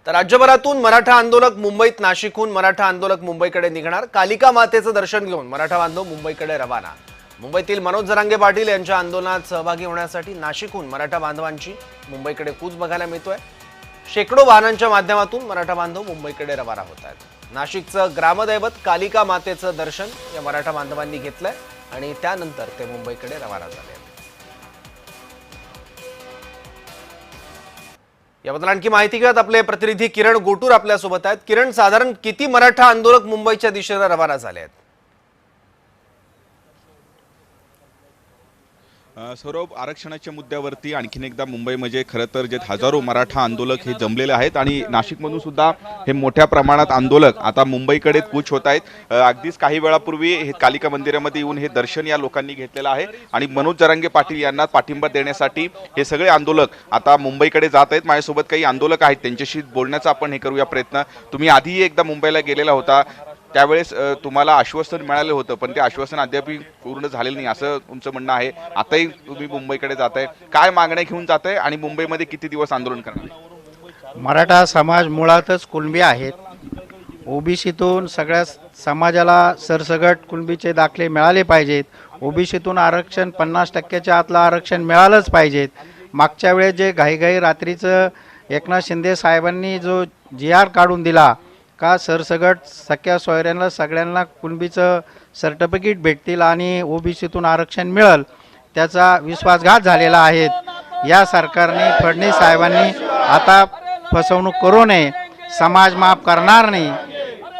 तर राज्यभरातून मराठा आंदोलक मुंबईत, नाशिकहून मराठा आंदोलक मुंबईकडे निघणार। कालिका मातेचं दर्शन घेऊन मराठा बांधव मुंबईकडे रवाना। मुंबईतील मनोज जरांगे पाटील यांच्या आंदोलनात सहभागी होण्यासाठी नाशिकहून मराठा बांधवांची मुंबईकडे कूच बघायला मिळतोय। शेकडो वाहनांच्या माध्यमातून मराठा बांधव मुंबईकडे रवाना होत आहेत। नाशिकचं ग्रामदैवत कालिका मातेचं दर्शन या मराठा बांधवांनी घेतलंय आणि त्यानंतर ते मुंबईकडे रवाना झाले। याबद्दल आणखी माहिती घेत आपले प्रतिनिधी किरण गोटूर आपल्या सोबत आहेत। किरण, साधारण किती मराठा आंदोलक मुंबईच्या दिशेने रवाना झाले आहेत? सौरभ, आरक्षणाच्या मुद्द्यावरती आणखीन एकदा मुंबईमध्ये खरं तर जे हजारो मराठा आंदोलक हे जमलेले आहेत आणि नाशिकमधून सुद्धा हे मोठ्या प्रमाणात आंदोलक आता मुंबईकडे कूच होत आहेत। अगदीच काही वेळापूर्वी हे कालिका मंदिरामध्ये येऊन हे दर्शन या लोकांनी घेतलेलं आहे आणि मनोज जरांगे पाटील यांना पाठिंबा देण्यासाठी हे सगळे आंदोलक आता मुंबईकडे जात आहेत। माझ्यासोबत काही आंदोलक आहेत, त्यांच्याशी बोलण्याचा आपण हे करूया प्रयत्न। तुम्ही आधीही एकदा मुंबईला गेलेला होता, त्यावेळेस तुम्हाला आश्वासन मिळालं होतं, पण ते आश्वासन अद्याप पूर्ण झालेलं नाही असं तुमचं म्हणणं आहे। आताही तुम्ही मुंबईकडे जाताय, काय मागण्या घेऊन जाताय आणि मुंबईमध्ये किती दिवस आंदोलन करणार? मराठा समाज मुळातच कुणबी आहेत। ओबीसीतून सगळ्या समाजाला सरसगट कुणबीचे दाखले मिळाले पाहिजेत। ओबीसीतून आरक्षण 50% आतलं आरक्षण मिळालंच पाहिजेत। मागच्या वेळेस जे घाईघाई रात्रीचं एकनाथ शिंदे साहेबांनी जो GR काढून दिला का सरसगट सख्या सोयऱ्यांना सगळ्यांना कुणबीचं सर्टिफिकेट भेटतील आणि ओबीसीतून आरक्षण मिळेल, त्याचा विश्वासघात झालेला आहे। या सरकारने, फडणवीस साहेबांनी आता फसवणूक करू नये, समाज माफ करणार नाही।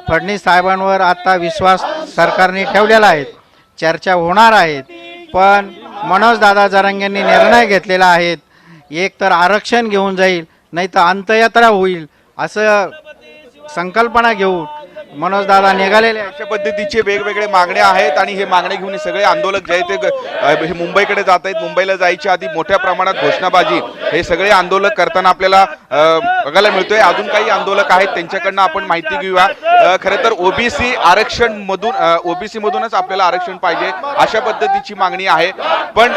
फडणवीस साहेबांवर आता विश्वास सरकारने ठेवलेला आहे, चर्चा होणार आहेत, पण मनोज दादा जरांगेंनी निर्णय घेतलेला आहे, एक तर आरक्षण घेऊन जाईल नाही तर अंत्ययात्रा होईल असं संकल्पना घेऊन मनोज दादा निघालेले। अशा पद्धतीचे वेगवेगळे मागण्या आहेत आणि हे मागण्या घेऊन सगळे आंदोलक जे आहेत ते मुंबईकडे जात आहेत। मुंबईला जायच्या आधी मोठ्या प्रमाणात घोषणाबाजी हे सगळे आंदोलक करताना आपल्याला बघायला मिळतोय। अजून काही आंदोलक आहेत, त्यांच्याकडनं आपण माहिती घेऊया। खरं तर ओबीसी आरक्षण मधून ओबीसी मधूनच आपल्याला आरक्षण पाहिजे अशा पद्धतीची मागणी आहे, पण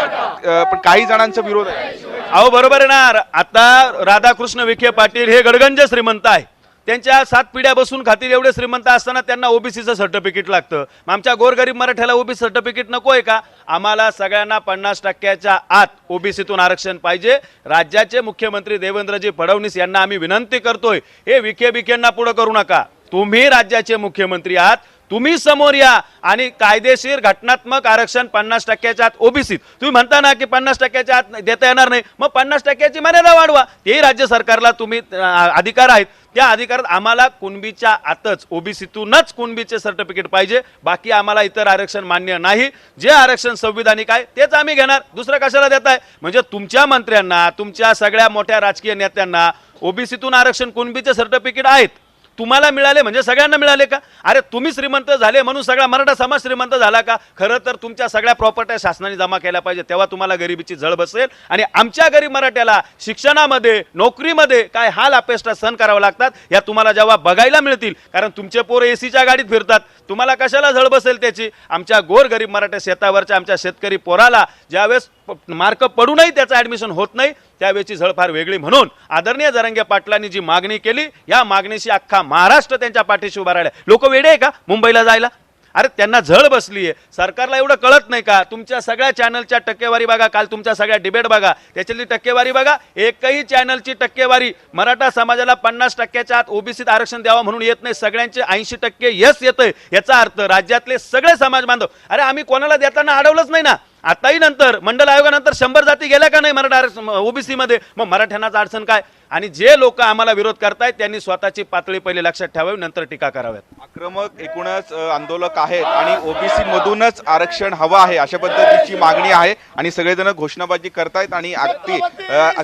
काही जणांचा विरोध आहे। अहो बरोबर आहे ना, आता राधाकृष्ण विखे पाटील हे गडगंज श्रीमंत आहे, त्यांच्या 7 पिढ्या बसून खातील एवढे श्रीमंत असताना त्यांना ओबीसीचं सर्टिफिकेट लागतं। आमच्या गोरगरीब मराठ्याला ओबीसी सर्टिफिकेट नको आहे का? आम्हाला सगळ्यांना 50% आत ओबीसीतून आरक्षण पाहिजे। राज्याचे मुख्यमंत्री देवेंद्रजी फडणवीस यांना आम्ही विनंती करतोय, हे विखेंना पुढे करू नका। तुम्ही राज्याचे मुख्यमंत्री आहात, तुम्ही समोर या आणि कायदेशीर घटनात्मक आरक्षण 50% आत ओबीसीत। तुम्ही म्हणता ना की 50% आत देता येणार नाही, मग 50%ची मर्यादा वाढवा। तेही राज्य सरकारला तुम्ही अधिकार आहेत, त्या अधिकारात आम्हाला कुणबीच्या आतच ओबीसीतूनच कुणबीचे सर्टिफिकेट पाहिजे, बाकी आम्हाला इतर आरक्षण मान्य नाही। जे आरक्षण संविधानिक आहे तेच आम्ही घेणार, दुसरं कशाला देताय? म्हणजे तुमच्या मंत्र्यांना, तुमच्या सगळ्या मोठ्या राजकीय नेत्यांना ओबीसीतून आरक्षण कुणबीचे सर्टिफिकेट आहेत, तुम्हाला मिळाले म्हणजे सगळ्यांना मिळाले का? अरे तुम्ही श्रीमंत झाले म्हणून सगळा मराठा समाज श्रीमंत झाला का? खरं तर तुमच्या सगळ्या प्रॉपर्ट्या शासनाने जमा केल्या पाहिजे, तेव्हा तुम्हाला गरिबीची झळ बसेल। आणि आमच्या गरीब मराठ्याला शिक्षणामध्ये, नोकरीमध्ये काय हाल अपेष्टा सहन करावं लागतात या तुम्हाला जेव्हा बघायला मिळतील, कारण तुमचे पोरं एसीच्या गाडीत फिरतात, तुम्हाला कशाला झळ बसेल त्याची? आमच्या गोरगरीब मराठा शेतावरच्या आमच्या शेतकरी पोराला ज्यावेळेस मार्क पडूनही त्याचं ऍडमिशन होत नाही, त्यावेळेची झळ फार वेगळी। म्हणून आदरणीय जरांगे पाटलांनी जी मागणी केली, या मागणीशी अख्खा महाराष्ट्र त्यांच्या पाठीशी उभा राहिला। लोक वेडे आहे का मुंबईला जायला? अरे त्यांना झळ बसली आहे, सरकारला एवढं कळत नाही का? तुमच्या सगळ्या चॅनलच्या टक्केवारी बघा, काल तुमच्या सगळ्या डिबेट बघा, त्याच्यातली टक्केवारी बघा, एकही चॅनलची टक्केवारी मराठा समाजाला 50% आत ओबीसीत आरक्षण द्यावं म्हणून येत नाही, सगळ्यांचे 80% यस येतंय। याचा अर्थ राज्यातले सगळे समाज बांधव, अरे आम्ही कोणाला देताना अडवलंच नाही ना। आताही नंतर मंडल आयोगानंतर 100 जाती गेल्या का नाही मराठा ओबीसी मध्ये? मग मराठ्यांनाच अडचण काय? आणि जे लोक आम्हाला विरोध करतायत त्यांनी स्वतःची पातळी पहिले लक्षात ठेवावी, नंतर टीका कराव्यात। आक्रमक एकूणच आंदोलक आहेत आणि ओबीसी मधूनच आरक्षण हवं आहे अशा पद्धतीची मागणी आहे आणि सगळेजण घोषणाबाजी करतायत आणि अगदी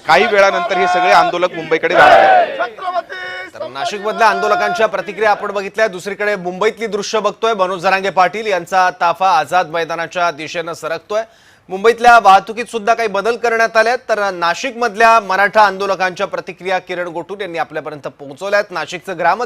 काही वेळानंतर हे सगळे आंदोलक मुंबईकडे जाणार आहेत। तर नाशिकमधल्या आंदोलकांच्या प्रतिक्रिया आपण बघितल्या। दुसरीकडे मुंबईतली दृश्य बघतोय, मनोज जरांगे पाटील यांचा ताफा आझाद मैदानाच्या दिशेनं सरकतोय। मुंबईतल्या वाहतुकीत सुद्धा काही बदल करण्यात आले, तर नाशिकमधल्या मराठा आंदोलकांच्या प्रतिक्रिया किरण गोटूर यांनी आपल्यापर्यंत पोहोचवल्यात। नाशिकचं ग्रामदैवत